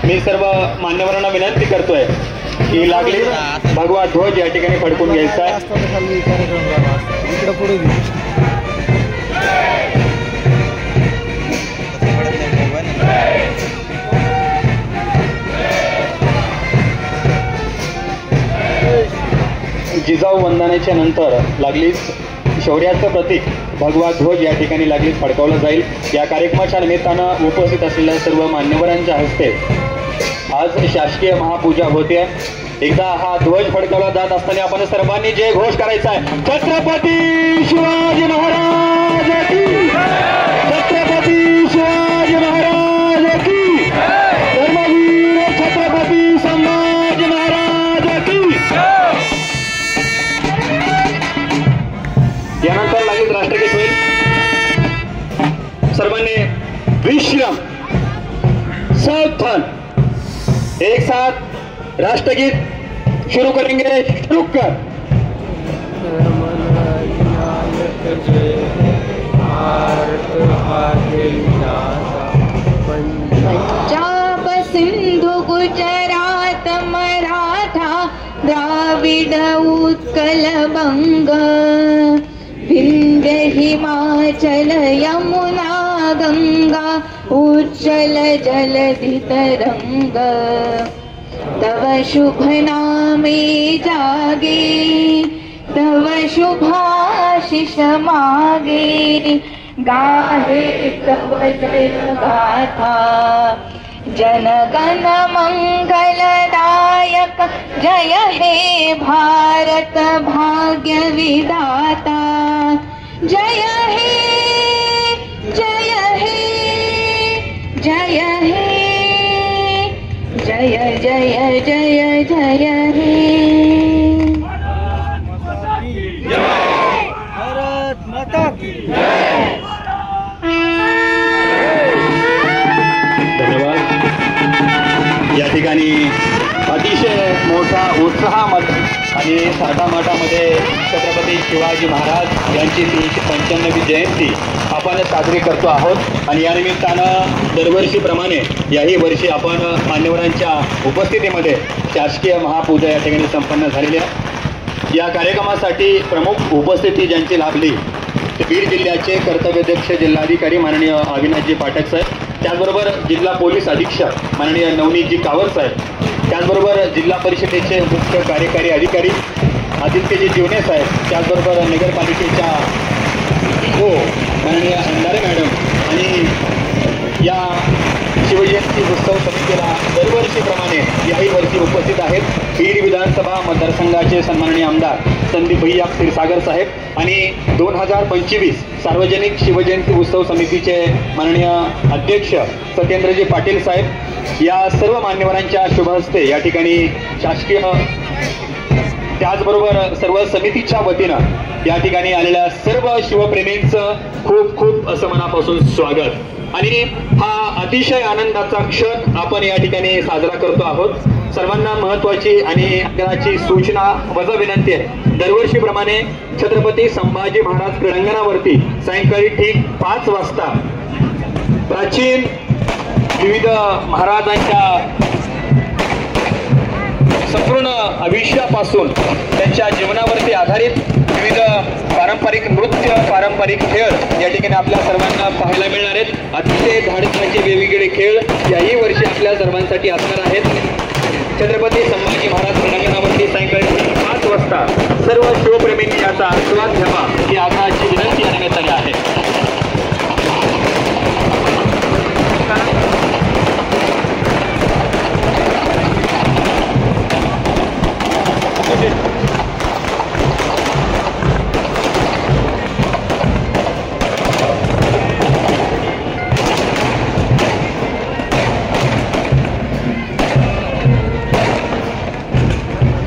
मी सर्व मान्यवरांना विनंती करतोय की लागली भगवा ध्वज या ठिकाणी फडकून घ्यायचा आहे. जिजाऊ वंदनाच्या नंतर लागलीच शौर्याचं प्रतीक भगवा ध्वज या ठिकाणी लागलीच फडकवलं जाईल. या कार्यक्रमाच्या निमित्तानं उपस्थित असलेल्या सर्व मान्यवरांच्या हस्ते आज शासकीय महापूजा होते. एकदा हा ध्वज फडकवला जात असताना आपण सर्वांनी जय घोष करायचा आहे. छत्रपती शिवाजी महाराज की, छत्रपती शिवाजी महाराज की, धर्मवीर छत्रपती संभाजी महाराज की. यानंतर लागेल राष्ट्रगीत होईल. सर्वांनी विश्राम सावधान एक साथ राष्ट्रगीत शुरू करेंगे. शुरू कर. पंजाब सिंधु गुजरात मराठा द्राविड उत्कल बंग विंध्य हिमाचल यमुना गंगा उज्जल जलधि तरंग तव शुभ नामे जागे तव शुभाशिष मागे गाहे तव जय गाथा जनगण मंगलदायक जय हे भारत भाग्य विधाता जय हे जय हे जय हे जय जय जय जय हे. भारत माता की धन्यवाद. या ठिकाणी अतिशय मोठा उत्साहामध्ये आणि थाटामाटामध्ये छत्रपती शिवाजी महाराज यांची 395वी जयंती आपण साजरी करतो आहोत. आणि या निमित्तानं दरवर्षीप्रमाणे याही वर्षी आपण मान्यवरांच्या उपस्थितीमध्ये शासकीय महापूजा या ठिकाणी संपन्न झालेली आहे. या कार्यक्रमासाठी प्रमुख उपस्थिती ज्यांची लाभली ते बीड जिल्ह्याचे कर्तव्याध्यक्ष जिल्हाधिकारी माननीय अविनाशजी पाठक साहेब, त्याचबरोबर जिल्हा पोलीस अधीक्षक माननीय नवनीतजी कावर साहेब, त्याचबरोबर जिल्हा परिषदेचे मुख्य कार्यकारी अधिकारी आदित्यजी जीवने साहेब, त्याचबरोबर नगरपालिकेच्या हो माननीय अंधारे मॅडम आणि या शिवजयंती उत्सव समितीला दरवर्षीप्रमाणे याही वर्षी उपस्थित आहेत बीड विधानसभा मतदारसंघाचे सन्माननीय आमदार संदीप भैया क्षीरसागर साहेब आणि 2025 सार्वजनिक शिवजयंती उत्सव समितीचे माननीय अध्यक्ष सत्येंद्रजी पाटील साहेब. या सर्व मान्यवरांच्या शुभ हस्ते या ठिकाणी शासकीय त्याचबरोबर सर्व समितीच्या वतीनं या ठिकाणी आलेल्या सर्व शिवप्रेमींचं खूप खूप असं मनापासून स्वागत. आणि हा अतिशय आनंदाचा क्षण आपण या ठिकाणी साजरा करतो आहोत. सर्वांना महत्वाची आणि आग्रहाची सूचना वजा विनंती आहे. दरवर्षीप्रमाणे छत्रपती संभाजी महाराज क्रीडांगणावरती सायंकाळी ठीक 5 वाजता प्राचीन विविध महाराजांच्या संपूर्ण आयुष्यापासून त्यांच्या जीवनावरती आधारित विविध पारंपरिक नृत्य, पारंपरिक खेळ या ठिकाणी आपल्या सर्वांना पाहायला मिळणार आहेत. अतिशय धाडसाचे वेगवेगळे खेळ याही वर्षी आपल्या सर्वांसाठी असणार आहेत. छत्रपती संभाजी महाराज क्रीडांगणावरती सायंकाळी 5 वाजता सर्व शिवप्रेमींनी याचा आस्वाद घ्यावा ही आग्रहाची विनंती या निमित्ताने आहे.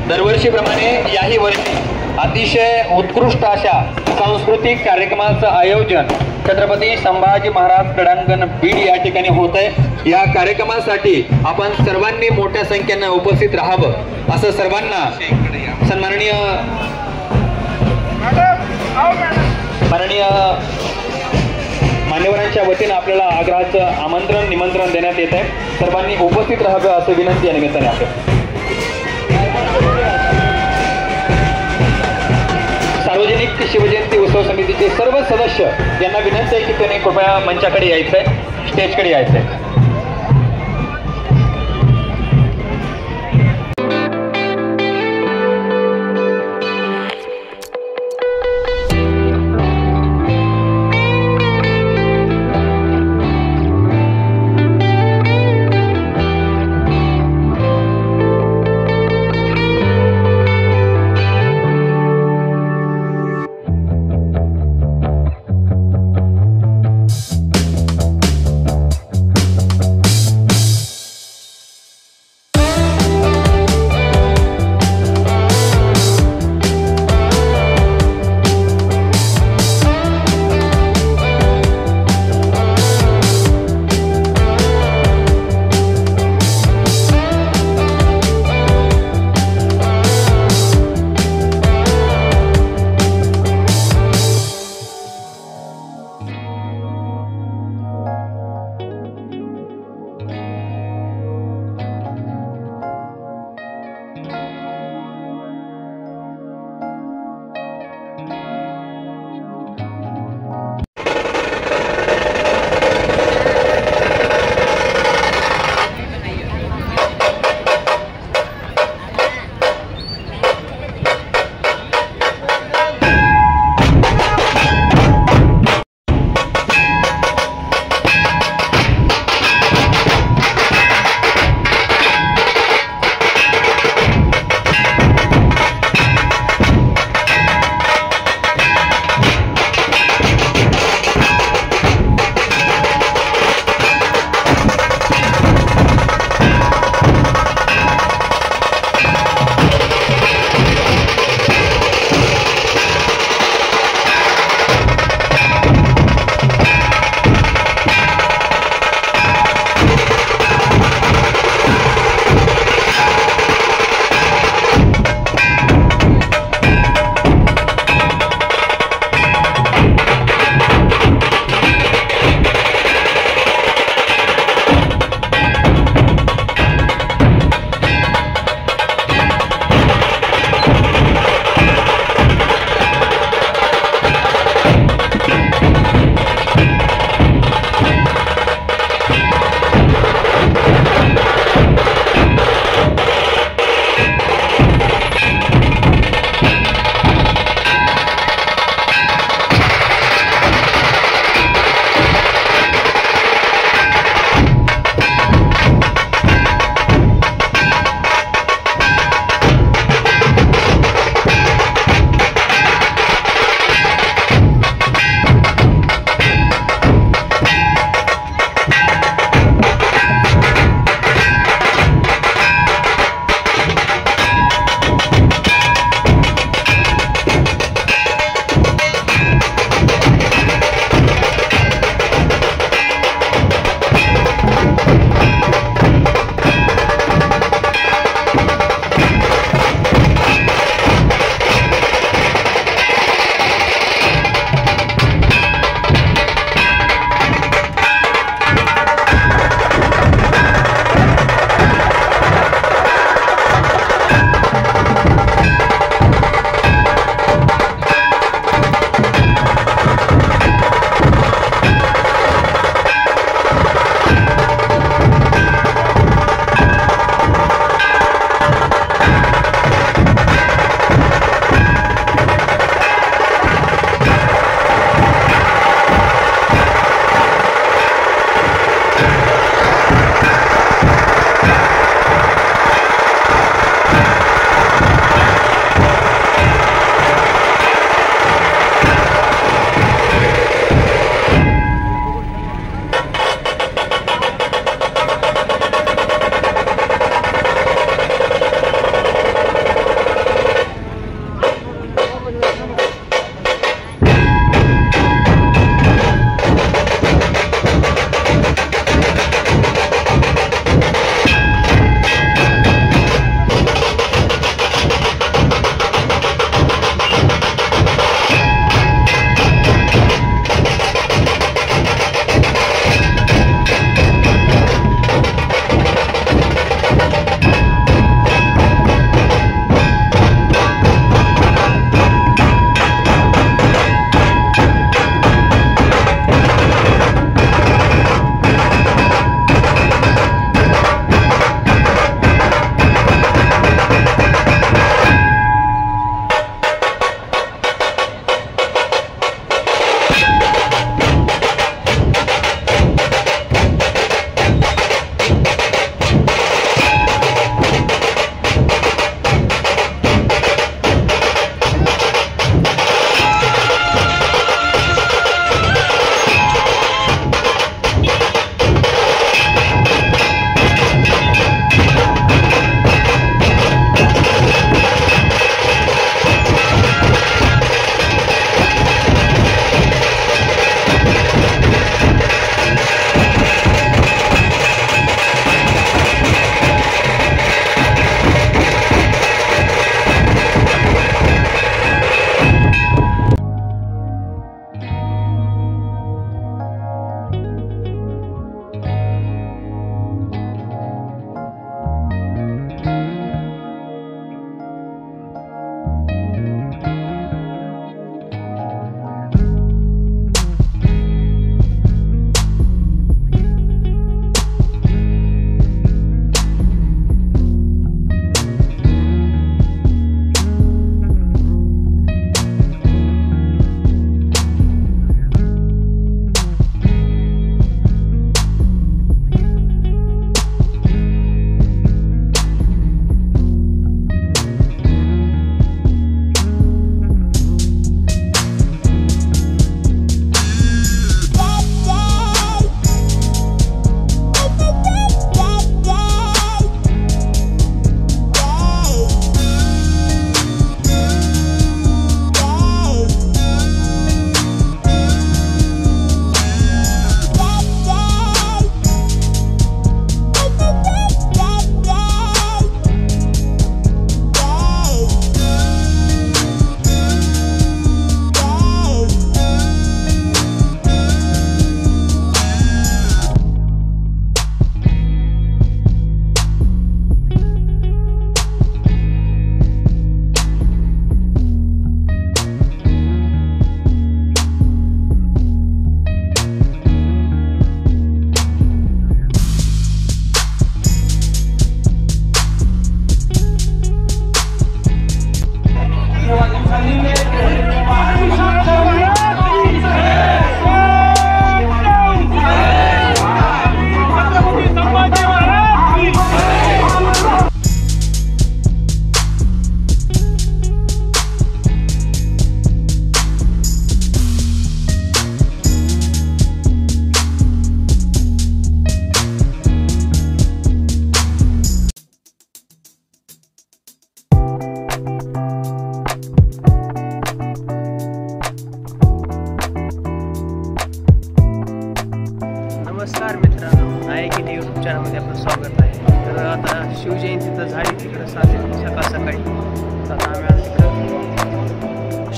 दरवर्षीप्रमाणे याही वर्षी अतिशय उत्कृष्ट अशा सांस्कृतिक कार्यक्रमाचं आयोजन छत्रपती संभाजी महाराज क्रीडांगण बीड या ठिकाणी होत आहे. या कार्यक्रमासाठी आपण सर्वांनी मोठ्या संख्येने उपस्थित राहावं असं सर्वांना सन्माननीय मान्यवरांच्या वतीनं आपल्याला आग्रहाचं निमंत्रण देण्यात येत आहे. सर्वांनी उपस्थित राहावं असं विनंती या निमित्ताने आहे. सार्वजनिक शिवजयंती उत्सव समितीचे सर्व सदस्य यांना विनंती आहे की त्यांनी कृपया मंचाकडे यायचंय, स्टेजकडे यायचंय.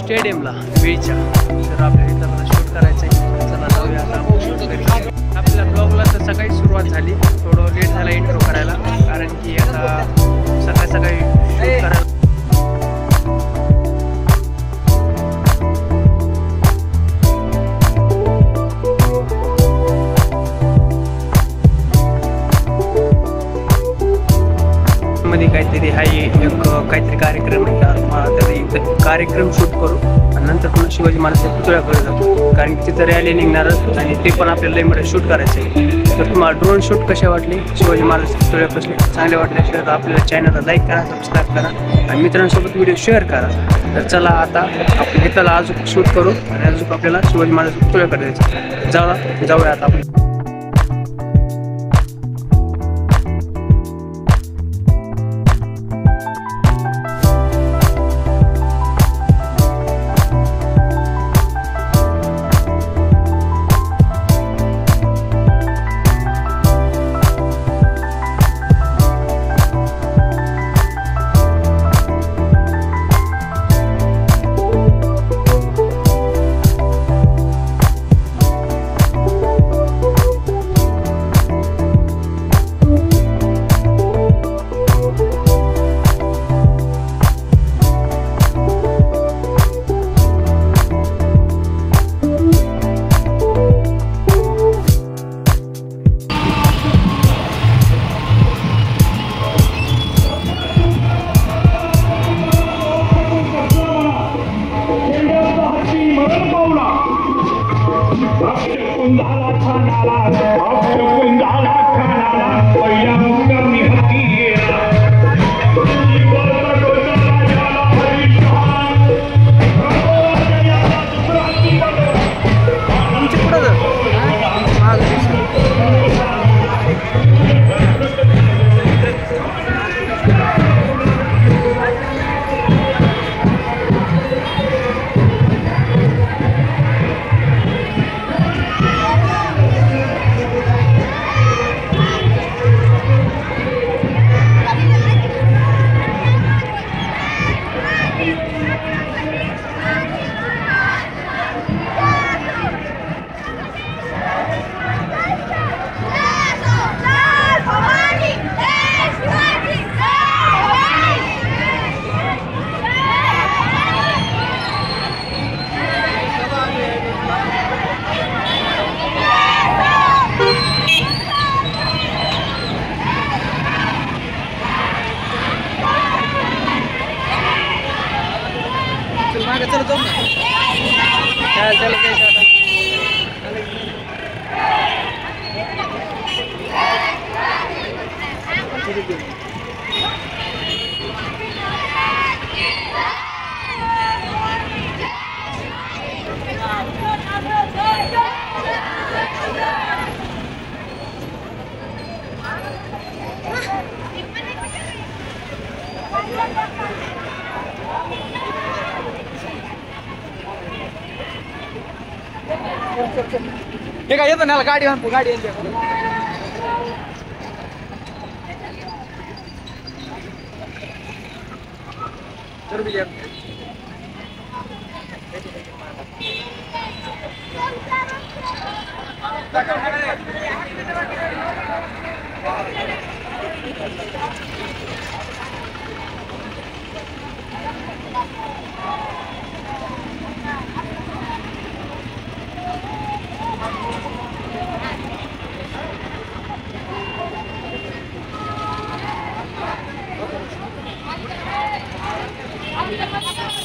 स्टेडियमला बीचच्या. तर आपल्याला इथं शूट करायचं आहे. चला जाऊया आता शूट करू. आपल्या ब्लॉगला तर सकाळी सुरुवात झाली. थोडं लेट झाला इंट्रो करायला, कारण की आता सकाळी शूट करायला मध्ये काहीतरी आहे, एक काहीतरी कार्यक्रम आहे. कार्यक्रम शूट करू आणि नंतर पुन्हा शिवाजी महाराजच्या पुतळ्याकडे जातो, कारण की तिथं रॅली निघणारच आणि ते पण आपल्याला लई मोठं शूट करायचं आहे. तर तुम्हाला ड्रोन शूट कशा वाटली, शिवाजी महाराजच्या पुतळ्यापासून चांगले वाटले असेल तर आपल्याला चॅनलला लाईक करा, सबस्क्राईब करा आणि मित्रांसोबत व्हिडिओ शेअर करा. तर चला आता आपण इथला अजून शूट करू आणि अजून आपल्याला शिवाजी महाराजच्या पुतळ्याकडे जायचं. जाऊया आता आपण. हे काय येतं ना गाडी गाडी Thank you.